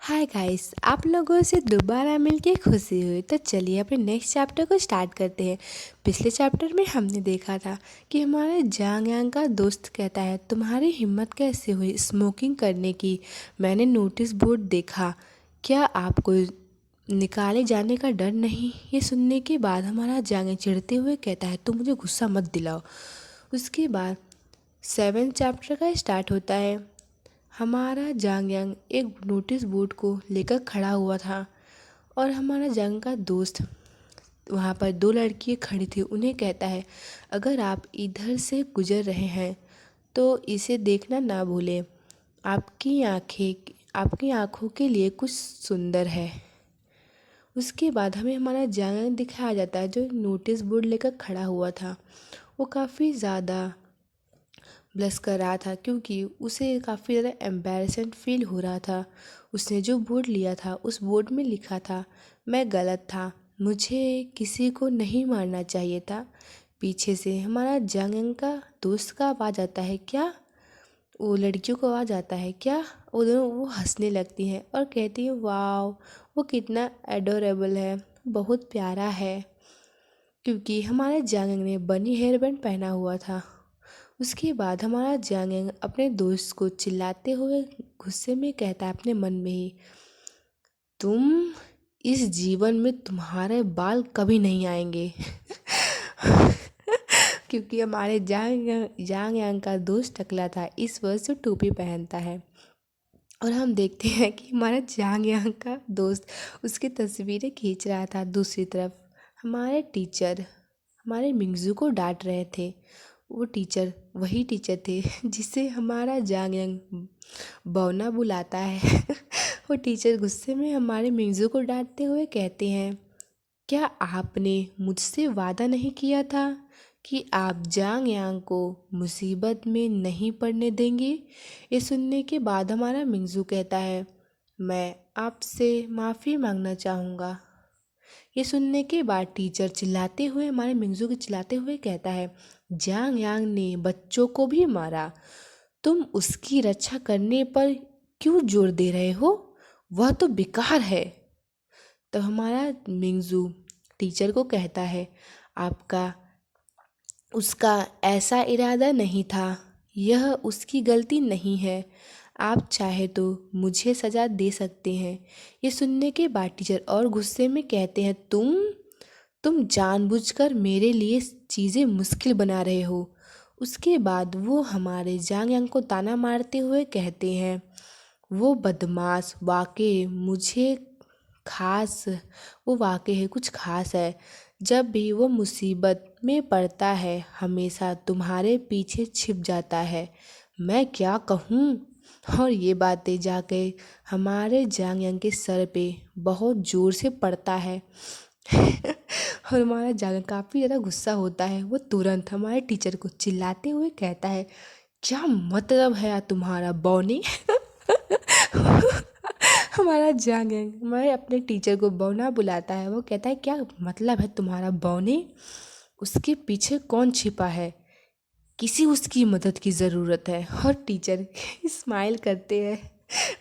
Hi guys, आप लोगों से दोबारा मिलके खुशी हुई। तो चलिए अपने नेक्स्ट चैप्टर को स्टार्ट करते हैं। पिछले चैप्टर में हमने देखा था कि हमारे जांग यांग का दोस्त कहता है, तुम्हारी हिम्मत कैसे हुई स्मोकिंग करने की? मैंने नोटिस बोर्ड देखा, क्या आपको निकाले जाने का डर नहीं? ये सुनने के बाद हमारा जांग चिढ़ते हुए कहता है, तुम मुझे गुस्सा मत दिलाओ। उसके बाद 7 चैप्टर का स्टार्ट होता है। हमारा जांग यांग एक नोटिस बोर्ड को लेकर खड़ा हुआ था और हमारा जांग का दोस्त वहाँ पर 2 लड़कियाँ खड़ी थी। उन्हें कहता है, अगर आप इधर से गुजर रहे हैं तो इसे देखना ना भूलें। आपकी आँखों के लिए कुछ सुंदर है। उसके बाद हमें हमारा जांग यांग दिखाया जाता है जो नोटिस बोर्ड लेकर खड़ा हुआ था। वो काफ़ी ज़्यादा ब्लश कर रहा था क्योंकि उसे काफ़ी ज़्यादा एम्बैरेसमेंट फील हो रहा था। उसने जो बोर्ड लिया था उस बोर्ड में लिखा था, मैं गलत था, मुझे किसी को नहीं मारना चाहिए था। पीछे से हमारा जंग का दोस्त का आवाज़ आता है, क्या? वो लड़कियों को आवाज़ आता है क्या? वो दोनों वो हंसने लगती हैं और कहती हैं, वाओ वो कितना एडोरेबल है, बहुत प्यारा है। क्योंकि हमारे जंग ने बनी हेयर बैंड पहना हुआ था। उसके बाद हमारा जांग अपने दोस्त को चिल्लाते हुए गुस्से में कहता है अपने मन में ही, तुम इस जीवन में तुम्हारे बाल कभी नहीं आएंगे। क्योंकि हमारे जांग यांग का दोस्त टकला था, इस वजह से टोपी पहनता है। और हम देखते हैं कि हमारा जांग यांग का दोस्त उसकी तस्वीरें खींच रहा था। दूसरी तरफ हमारे टीचर हमारे मिंगजू को डांट रहे थे। वो टीचर वही टीचर थे जिसे हमारा जांग यांग बौना बुलाता है। वो टीचर गुस्से में हमारे मिंगजू को डांटते हुए कहते हैं, क्या आपने मुझसे वादा नहीं किया था कि आप जांग यांग को मुसीबत में नहीं पड़ने देंगे? ये सुनने के बाद हमारा मिंगजू कहता है, मैं आपसे माफ़ी मांगना चाहूँगा। ये सुनने के बाद टीचर चिल्लाते हुए हमारे मिंगजू के चिल्लाते हुए कहता है, जांग यांग ने बच्चों को भी मारा, तुम उसकी रक्षा करने पर क्यों जोर दे रहे हो? वह तो बेकार है। तो हमारा मिंगजू टीचर को कहता है, आपका उसका ऐसा इरादा नहीं था, यह उसकी गलती नहीं है, आप चाहे तो मुझे सज़ा दे सकते हैं। ये सुनने के बाद टीचर और गुस्से में कहते हैं, तुम जानबूझकर मेरे लिए चीज़ें मुश्किल बना रहे हो। उसके बाद वो हमारे जांग यांग को ताना मारते हुए कहते हैं, वो बदमाश वाकई मुझे खास वो वाकई है कुछ खास है। जब भी वो मुसीबत में पड़ता है हमेशा तुम्हारे पीछे छिप जाता है। मैं क्या कहूँ? और ये बातें जाके हमारे जांग यांग के सर पे बहुत ज़ोर से पड़ता है। और हमारा जांग काफ़ी ज़्यादा गुस्सा होता है। वो तुरंत हमारे टीचर को चिल्लाते हुए कहता है, क्या मतलब है तुम्हारा बौने? हमारा जांग हमारे अपने टीचर को बौना बुलाता है। वो कहता है, क्या मतलब है तुम्हारा बौने? उसके पीछे कौन छिपा है? किसी उसकी मदद की ज़रूरत है। और टीचर स्माइल करते हैं।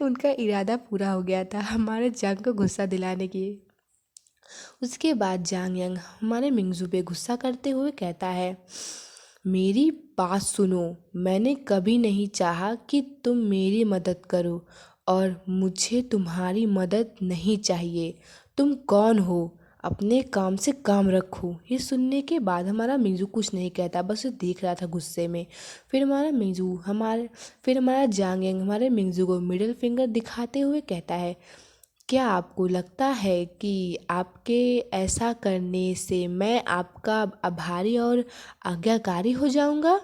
उनका इरादा पूरा हो गया था हमारे जांग को गुस्सा दिलाने की। उसके बाद जांग यांग हमारे मिंगजू पे गुस्सा करते हुए कहता है, मेरी बात सुनो, मैंने कभी नहीं चाहा कि तुम मेरी मदद करो और मुझे तुम्हारी मदद नहीं चाहिए। तुम कौन हो? अपने काम से काम रखो। ये सुनने के बाद हमारा मिंजू कुछ नहीं कहता, बस वो देख रहा था गुस्से में। फिर हमारा जांग यांग हमारे मिंजू को मिडिल फिंगर दिखाते हुए कहता है, क्या आपको लगता है कि आपके ऐसा करने से मैं आपका आभारी और आज्ञाकारी हो जाऊंगा?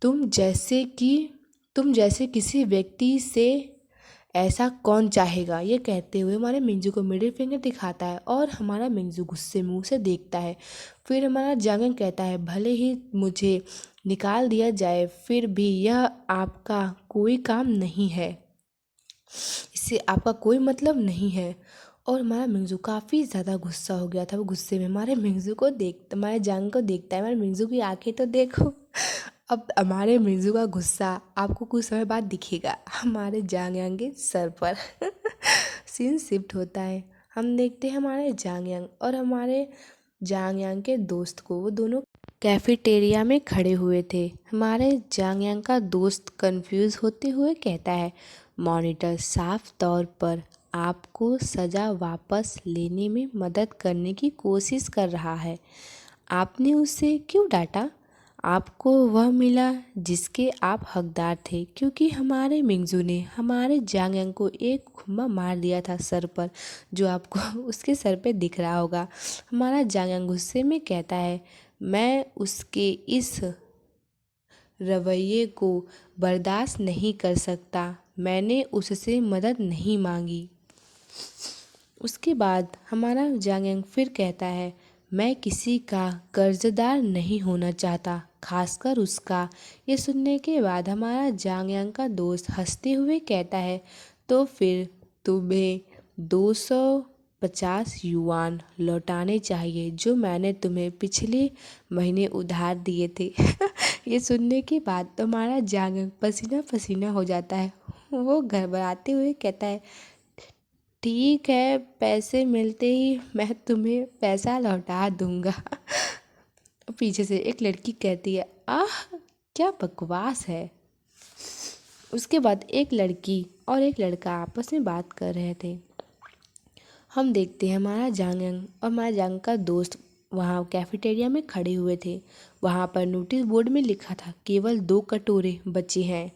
तुम जैसे कि तुम जैसे किसी व्यक्ति से ऐसा कौन चाहेगा? ये कहते हुए हमारे मिंजू को मिडिल फिंगर दिखाता है और हमारा मिंजू गुस्से मुंह से देखता है। फिर हमारा जांगन कहता है, भले ही मुझे निकाल दिया जाए फिर भी यह आपका कोई काम नहीं है, इससे आपका कोई मतलब नहीं है। और हमारा मिंगजू काफ़ी ज़्यादा गुस्सा हो गया था। वो गुस्से में हमारे मिंगजू को हमारे जांग को देखता है। हमारे मिंगजू की आंखें तो देखो। अब हमारे मिर्जू का गुस्सा आपको कुछ समय बाद दिखेगा हमारे जांग यांग के सर पर। सीन शिफ्ट होता है। हम देखते हैं हमारे जांग यांग और हमारे जांग यांग के दोस्त को, वो दोनों कैफेटेरिया में खड़े हुए थे। हमारे जांग यांग का दोस्त कंफ्यूज होते हुए कहता है, मॉनिटर साफ तौर पर आपको सज़ा वापस लेने में मदद करने की कोशिश कर रहा है। आपने उसे क्यों डांटा? आपको वह मिला जिसके आप हकदार थे, क्योंकि हमारे मिंगजू ने हमारे जांग यांग को एक घुमा मार दिया था सर पर, जो आपको उसके सर पे दिख रहा होगा। हमारा जांग यांग गुस्से में कहता है, मैं उसके इस रवैये को बर्दाश्त नहीं कर सकता। मैंने उससे मदद नहीं मांगी। उसके बाद हमारा जांग यांग फिर कहता है, मैं किसी का कर्जदार नहीं होना चाहता, खासकर उसका। ये सुनने के बाद हमारा जांग यांग का दोस्त हंसते हुए कहता है, तो फिर तुम्हें 250 युआन लौटाने चाहिए जो मैंने तुम्हें पिछले महीने उधार दिए थे। ये सुनने के बाद हमारा जांग यांग पसीना पसीना हो जाता है। वो घबराते हुए कहता है, ठीक है, पैसे मिलते ही मैं तुम्हें पैसा लौटा दूंगा। पीछे से एक लड़की कहती है, आह क्या बकवास है। उसके बाद एक लड़की और एक लड़का आपस में बात कर रहे थे। हम देखते हैं हमारा जांग यांग और हमारा जांग का दोस्त वहाँ कैफेटेरिया में खड़े हुए थे। वहाँ पर नोटिस बोर्ड में लिखा था, केवल 2 कटोरे बचे हैं,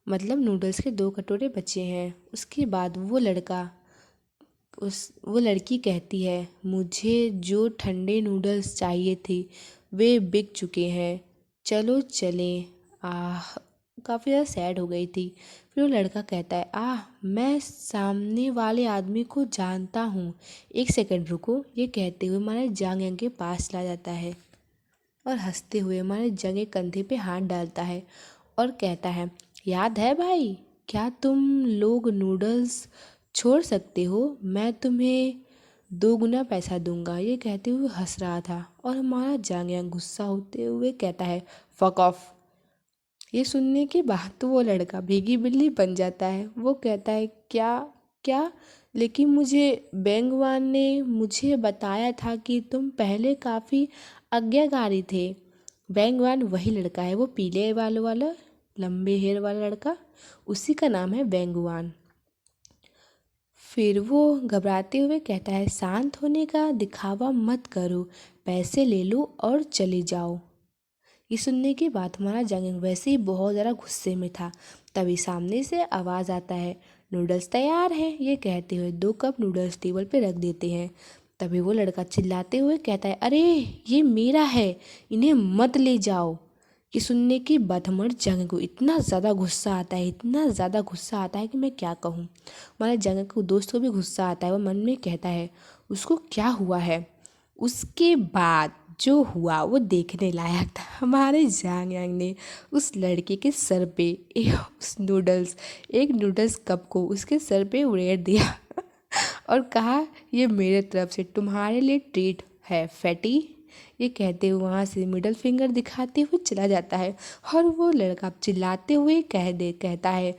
मतलब नूडल्स के 2 कटोरे बचे हैं। उसके बाद वो लड़की कहती है, मुझे जो ठंडे नूडल्स चाहिए थे वे बिक चुके हैं, चलो चलें। आह, काफ़ी ज़्यादा सैड हो गई थी। फिर वो लड़का कहता है, आह मैं सामने वाले आदमी को जानता हूँ, एक सेकंड रुको। ये कहते हुए हमारे जांग यांग के पास चला जाता है और हंसते हुए हमारे जांग के कंधे पे हाथ डालता है और कहता है, याद है भाई, क्या तुम लोग नूडल्स छोड़ सकते हो? मैं तुम्हें 2 गुना पैसा दूंगा। ये कहते हुए हंस रहा था और हमारा जांग यांग गुस्सा होते हुए कहता है, फक ऑफ। ये सुनने के बाद तो वो लड़का भीगी बिल्ली बन जाता है। वो कहता है, क्या क्या? लेकिन मुझे बेंगवान ने मुझे बताया था कि तुम पहले काफ़ी आज्ञाकारी थे। बेंगवान वही लड़का है, वो पीले बालों वाला लंबे हेयर वाला लड़का, उसी का नाम है बेंगवान। फिर वो घबराते हुए कहता है, शांत होने का दिखावा मत करो, पैसे ले लो और चले जाओ। ये सुनने के बाद हमारा जांग वैसे ही बहुत ज़्यादा गुस्से में था। तभी सामने से आवाज़ आता है, नूडल्स तैयार हैं। ये कहते हुए 2 कप नूडल्स टेबल पे रख देते हैं। तभी वो लड़का चिल्लाते हुए कहता है, अरे ये मेरा है, इन्हें मत ले जाओ। ये सुनने के बाद हमारे जांग को इतना ज़्यादा गुस्सा आता है, इतना ज़्यादा गुस्सा आता है कि मैं क्या कहूँ। हमारे जांग को दोस्त को भी गुस्सा आता है। वो मन में कहता है, उसको क्या हुआ है। उसके बाद जो हुआ वो देखने लायक था। हमारे जांग यांग ने उस लड़के के सर पे एक नूडल्स कप को उसके सर पे उड़ेड़ दिया और कहा, ये मेरे तरफ से तुम्हारे लिए ट्रीट है फैटी। ये कहते हुए वहाँ से मिडल फिंगर दिखाते हुए चला जाता है और वो लड़का चिल्लाते हुए कहता है,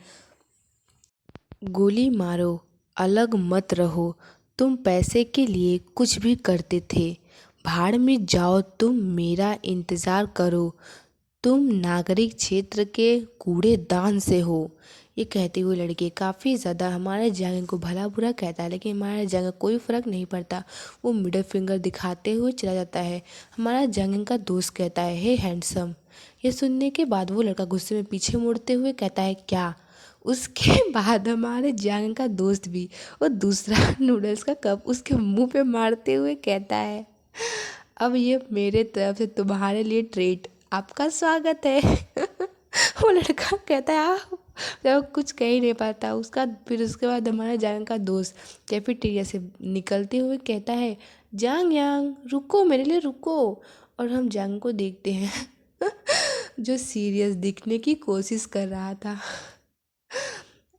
गोली मारो, अलग मत रहो, तुम पैसे के लिए कुछ भी करते थे, भाड़ में जाओ, तुम मेरा इंतज़ार करो, तुम नागरिक क्षेत्र के कूड़ेदान से हो। ये कहते हुए लड़के काफ़ी ज़्यादा हमारे जांग को भला बुरा कहता है, लेकिन हमारे जांग कोई फ़र्क नहीं पड़ता। वो मिडल फिंगर दिखाते हुए चला जाता है। हमारा जांग का दोस्त कहता है, हे हैंडसम। ये सुनने के बाद वो लड़का गुस्से में पीछे मुड़ते हुए कहता है, क्या? उसके बाद हमारे जांग का दोस्त भी वो दूसरा नूडल्स का कप उसके मुंह पे मारते हुए कहता है, अब ये मेरे तरफ से तुम्हारे लिए ट्रीट, आपका स्वागत है। वो लड़का कहता है, जब कुछ कह ही नहीं पाता फिर उसके बाद हमारा जांग का दोस्त कैफेटेरिया से निकलते हुए कहता है, जांग यांग रुको, मेरे लिए रुको। और हम जांग को देखते हैं जो सीरियस दिखने की कोशिश कर रहा था।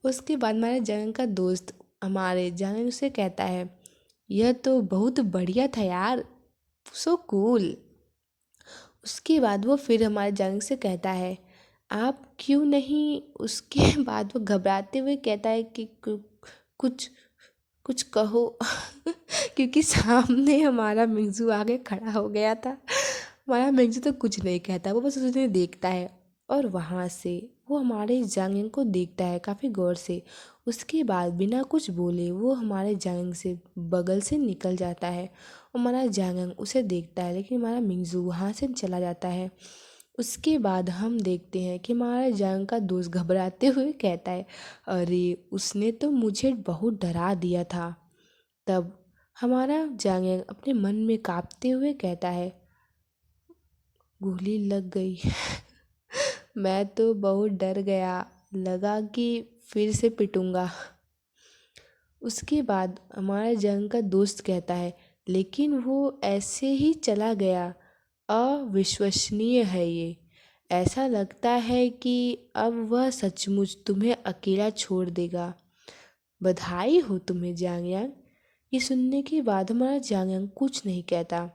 उसके बाद हमारे जांग का दोस्त हमारे जांग से कहता है, यह तो बहुत बढ़िया था यार, सो कूल। उसके बाद वो फिर हमारे जांग से कहता है, आप क्यों नहीं। उसके बाद वो घबराते हुए कहता है कि कुछ कुछ कहो क्योंकि सामने हमारा मिंजू आगे खड़ा हो गया था। हमारा मिंजू तो कुछ नहीं कहता, वो बस उन्हें देखता है और वहाँ से वो हमारे जांग को देखता है काफ़ी गौर से। उसके बाद बिना कुछ बोले वो हमारे जांग से बगल से निकल जाता है। हमारा जांग उसे देखता है, लेकिन हमारा मिंजू वहाँ से चला जाता है। उसके बाद हम देखते हैं कि हमारा जांग का दोस्त घबराते हुए कहता है, अरे उसने तो मुझे बहुत डरा दिया था। तब हमारा जांग अपने मन में काँपते हुए कहता है, गोली लग गई। मैं तो बहुत डर गया, लगा कि फिर से पिटूंगा। उसके बाद हमारे जंग का दोस्त कहता है, लेकिन वो ऐसे ही चला गया, अविश्वसनीय है ये। ऐसा लगता है कि अब वह सचमुच तुम्हें अकेला छोड़ देगा। बधाई हो तुम्हें जांग यांग। ये सुनने के बाद हमारा जांग यांग कुछ नहीं कहता।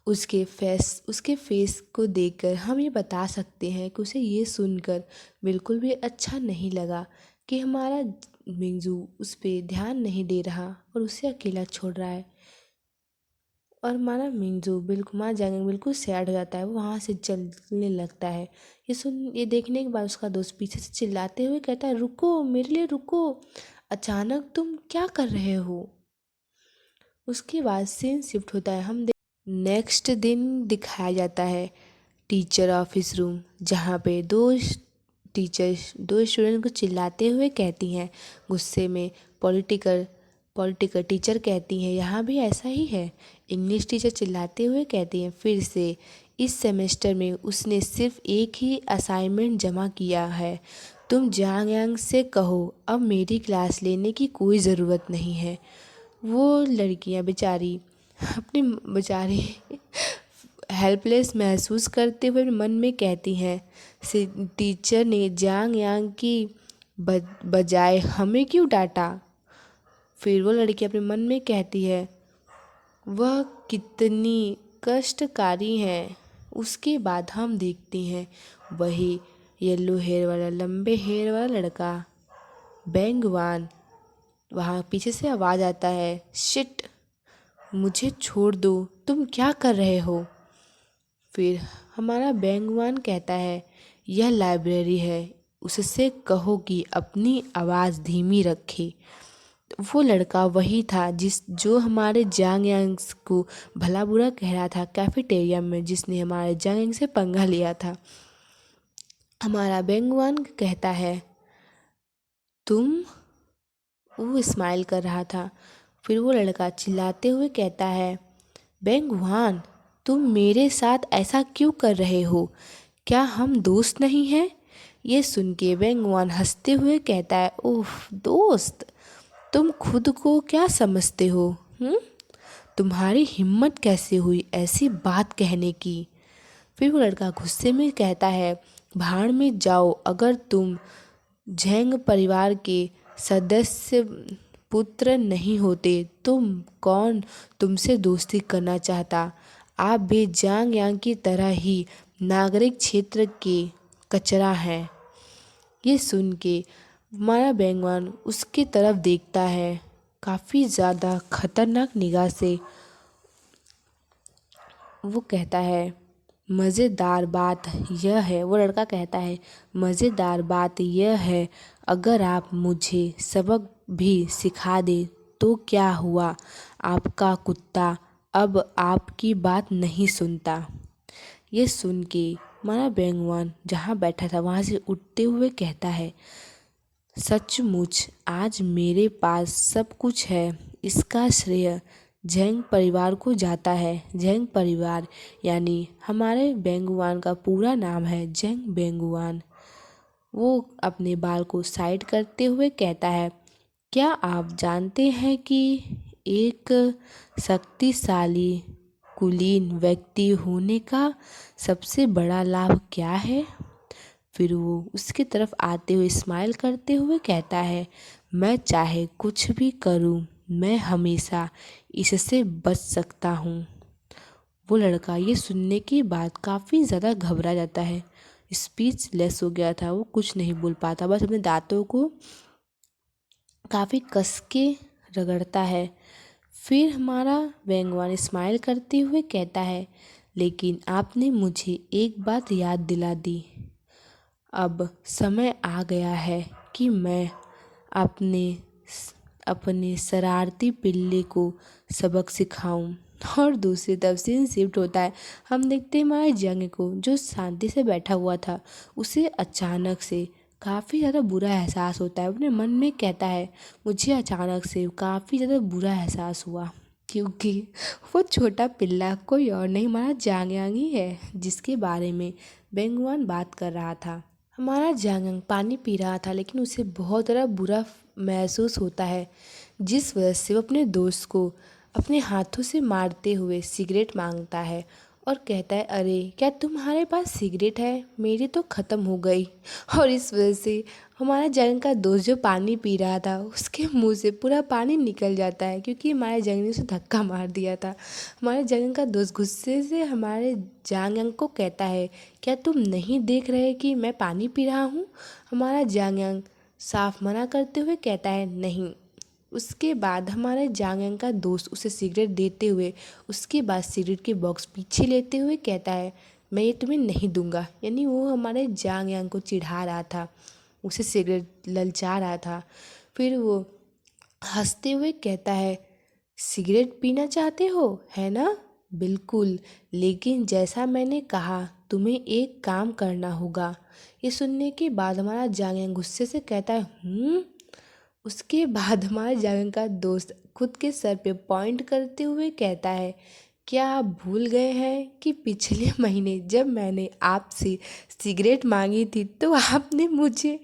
उसके फेस को देखकर हम ये बता सकते हैं कि उसे ये सुनकर बिल्कुल भी अच्छा नहीं लगा कि हमारा मिंजू उस पर ध्यान नहीं दे रहा और उसे अकेला छोड़ रहा है। और हमारा मिंजू बिल्कुल, हमारा जांग बिल्कुल सैड हो जाता है, वो वहाँ से चलने लगता है। ये देखने के बाद उसका दोस्त पीछे से चिल्लाते हुए कहता है, रुको, मेरे लिए रुको, अचानक तुम क्या कर रहे हो। उसके बाद सीन शिफ्ट होता है। हम नेक्स्ट दिन दिखाया जाता है टीचर ऑफिस रूम, जहाँ पे दो स्टूडेंट को चिल्लाते हुए कहती हैं गुस्से में, पॉलिटिकल पॉलिटिकल टीचर कहती हैं, यहाँ भी ऐसा ही है। इंग्लिश टीचर चिल्लाते हुए कहती हैं, फिर से इस सेमेस्टर में उसने सिर्फ एक ही असाइनमेंट जमा किया है। तुम जांग यांग से कहो अब मेरी क्लास लेने की कोई ज़रूरत नहीं है। वो लड़कियां बेचारी हेल्पलेस महसूस करते हुए मन में कहती हैं, टीचर ने जांग यांग की बजाय हमें क्यों डांटा। फिर वो लड़की अपने मन में कहती है, वह कितनी कष्टकारी है। उसके बाद हम देखते हैं वही येलो हेयर वाला, लंबे हेयर वाला लड़का बैंगवान। वहाँ पीछे से आवाज़ आता है, शिट, मुझे छोड़ दो, तुम क्या कर रहे हो। फिर हमारा बैंगवान कहता है, यह लाइब्रेरी है, उससे कहो कि अपनी आवाज़ धीमी रखे। वो लड़का वही था जो हमारे जांग यांग को भला बुरा कह रहा था कैफेटेरिया में, जिसने हमारे जांग यांग से पंगा लिया था। हमारा बैंगवान कहता है, तुम। वो स्माइल कर रहा था। फिर वो लड़का चिल्लाते हुए कहता है, बैंगवान, तुम मेरे साथ ऐसा क्यों कर रहे हो, क्या हम दोस्त नहीं हैं। ये सुन के बैंगवान हंसते हुए कहता है, ओह दोस्त, तुम खुद को क्या समझते हो। तुम्हारी हिम्मत कैसे हुई ऐसी बात कहने की। फिर वो लड़का गुस्से में कहता है, भाड़ में जाओ, अगर तुम झेंग परिवार के सदस्य पुत्र नहीं होते तुम कौन तुमसे दोस्ती करना चाहता। आप भी जांग यांग की तरह ही नागरिक क्षेत्र के कचरा हैं। ये सुन के हमारा बैंगवान उसकी तरफ देखता है काफ़ी ज़्यादा खतरनाक निगाह से। वो कहता है, मज़ेदार बात यह है, वो लड़का कहता है, मज़ेदार बात यह है, अगर आप मुझे सबक भी सिखा दे तो क्या हुआ, आपका कुत्ता अब आपकी बात नहीं सुनता। ये सुन के हमारा बैंगवान जहाँ बैठा था वहाँ से उठते हुए कहता है, सचमुच आज मेरे पास सब कुछ है, इसका श्रेय झेंग परिवार को जाता है। झेंग परिवार यानी हमारे बेंगुआन का पूरा नाम है झेंग बेंगुआन। वो अपने बाल को साइड करते हुए कहता है, क्या आप जानते हैं कि एक शक्तिशाली कुलीन व्यक्ति होने का सबसे बड़ा लाभ क्या है। फिर वो उसकी तरफ आते हुए स्माइल करते हुए कहता है, मैं चाहे कुछ भी करूं, मैं हमेशा इससे बच सकता हूं। वो लड़का ये सुनने के बाद काफ़ी ज़्यादा घबरा जाता है, स्पीचलेस हो गया था। वो कुछ नहीं बोल पाता, बस अपने दांतों को काफ़ी कस के रगड़ता है। फिर हमारा बैंगवान स्माइल करते हुए कहता है, लेकिन आपने मुझे एक बात याद दिला दी। अब समय आ गया है कि मैं अपने अपने शरारती पिल्ले को सबक सिखाऊं। और दूसरी तरफ सीन शिफ्ट होता है। हम देखते हैं हमारे जंग को, जो शांति से बैठा हुआ था, उसे अचानक से काफ़ी ज़्यादा बुरा एहसास होता है। अपने मन में कहता है, मुझे अचानक से काफ़ी ज़्यादा बुरा एहसास हुआ, क्योंकि वो छोटा पिल्ला कोई और नहीं, हमारा जांग ही है, जिसके बारे में बेंगुआन बात कर रहा था। हमारा जांग पानी पी रहा था, लेकिन उसे बहुत ज़्यादा बुरा महसूस होता है, जिस वजह से वो अपने दोस्त को अपने हाथों से मारते हुए सिगरेट मांगता है और कहता है, अरे क्या तुम्हारे पास सिगरेट है? मेरी तो ख़त्म हो गई। और इस वजह से हमारा जंग का दोस्त जो पानी पी रहा था, उसके मुंह से पूरा पानी निकल जाता है, क्योंकि हमारे जंग ने उसे धक्का मार दिया था। हमारे जंग का दोस्त गुस्से से हमारे जांग को कहता है, क्या तुम नहीं देख रहे कि मैं पानी पी रहा हूँ? हमारा जांग साफ मना करते हुए कहता है, नहीं। उसके बाद हमारे जांग का दोस्त उसे सिगरेट देते हुए, उसके बाद सिगरेट के बॉक्स पीछे लेते हुए कहता है, मैं ये तुम्हें नहीं दूंगा। यानी वो हमारे जांग को चिढ़ा रहा था, उसे सिगरेट ललचा रहा था। फिर वो हंसते हुए कहता है, सिगरेट पीना चाहते हो, है ना? बिल्कुल, लेकिन जैसा मैंने कहा, तुम्हें एक काम करना होगा। ये सुनने के बाद हमारा जांग गुस्से से कहता है। उसके बाद हमारे जांग का दोस्त खुद के सर पे पॉइंट करते हुए कहता है, क्या आप भूल गए हैं कि पिछले महीने जब मैंने आपसे सिगरेट मांगी थी, तो आपने मुझे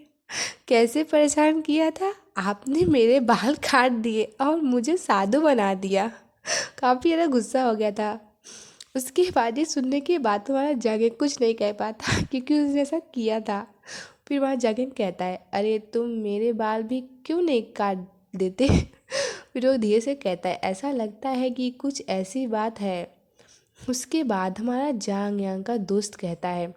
कैसे परेशान किया था? आपने मेरे बाल काट दिए और मुझे साधु बना दिया। काफ़ी ज़्यादा गुस्सा हो गया था। उसके बाद ये सुनने के बाद तुम्हारा जागिर कुछ नहीं कह पाता, क्योंकि उसने ऐसा किया था। फिर वहाँ जागिर कहता है, अरे तुम मेरे बाल भी क्यों नहीं काट देते? फिर वो धीरे से कहता है, ऐसा लगता है कि कुछ ऐसी बात है। उसके बाद हमारा जांग यांग का दोस्त कहता है,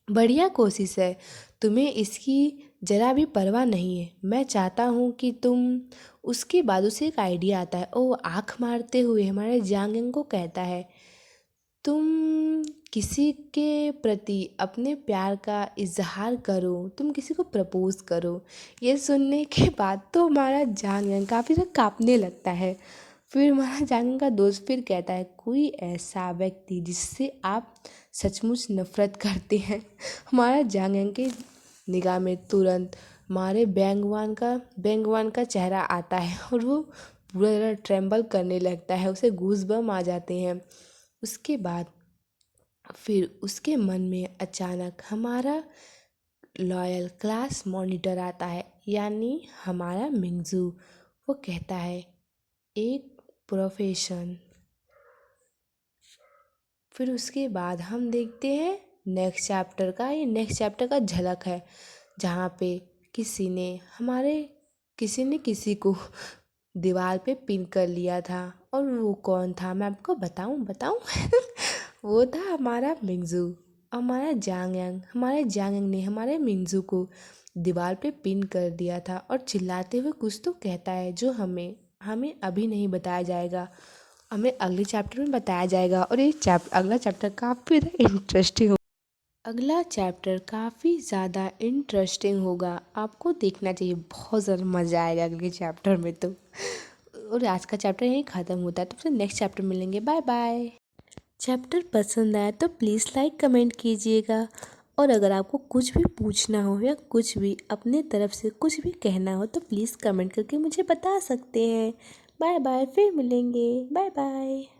बढ़िया कोशिश है, तुम्हें इसकी जरा भी परवाह नहीं है, मैं चाहता हूँ कि तुम। उसके बाद उसे एक आइडिया आता है, वो आँख मारते हुए हमारे जांग को कहता है, तुम किसी के प्रति अपने प्यार का इजहार करो, तुम किसी को प्रपोज करो। ये सुनने के बाद तो हमारा जांग काफ़ी ज़्यादा काँपने लगता है। फिर हमारा जांग का दोस्त फिर कहता है, कोई ऐसा व्यक्ति जिससे आप सचमुच नफरत करते हैं। हमारा जांग के निगाह में तुरंत हमारे बैंगवान का चेहरा आता है, और वो पूरा तरह ट्रेम्बल करने लगता है, उसे गूज़बम्प आ जाते हैं। उसके बाद फिर उसके मन में अचानक हमारा लॉयल क्लास मॉनिटर आता है, यानी हमारा मिंगजू। वो कहता है, एक प्रोफेशन। फिर उसके बाद हम देखते हैं नेक्स्ट चैप्टर का। ये नेक्स्ट चैप्टर का झलक है, जहाँ पे किसी ने किसी को दीवार पे पिन कर लिया था। और वो कौन था, मैं आपको बताऊं वो था हमारा मिंगजू। हमारे जांग ने हमारे मिंगजू को दीवार पे पिन कर दिया था, और चिल्लाते हुए कुछ तो कहता है, जो हमें हमें अभी नहीं बताया जाएगा, हमें अगले चैप्टर में बताया जाएगा। और ये अगला चैप्टर काफ़ी इंटरेस्टिंग, अगला चैप्टर काफ़ी ज़्यादा इंटरेस्टिंग होगा, आपको देखना चाहिए, बहुत ज़्यादा मज़ा आएगा अगले चैप्टर में तो। और आज का चैप्टर यहीं ख़त्म होता है, तो फिर नेक्स्ट चैप्टर मिलेंगे। Bye bye. चैप्टर पसंद आया तो प्लीज़ लाइक कमेंट कीजिएगा, और अगर आपको कुछ भी पूछना हो या कुछ भी अपने तरफ से कुछ भी कहना हो, तो प्लीज़ कमेंट करके मुझे बता सकते हैं। बाय बाय, फिर मिलेंगे। Bye bye.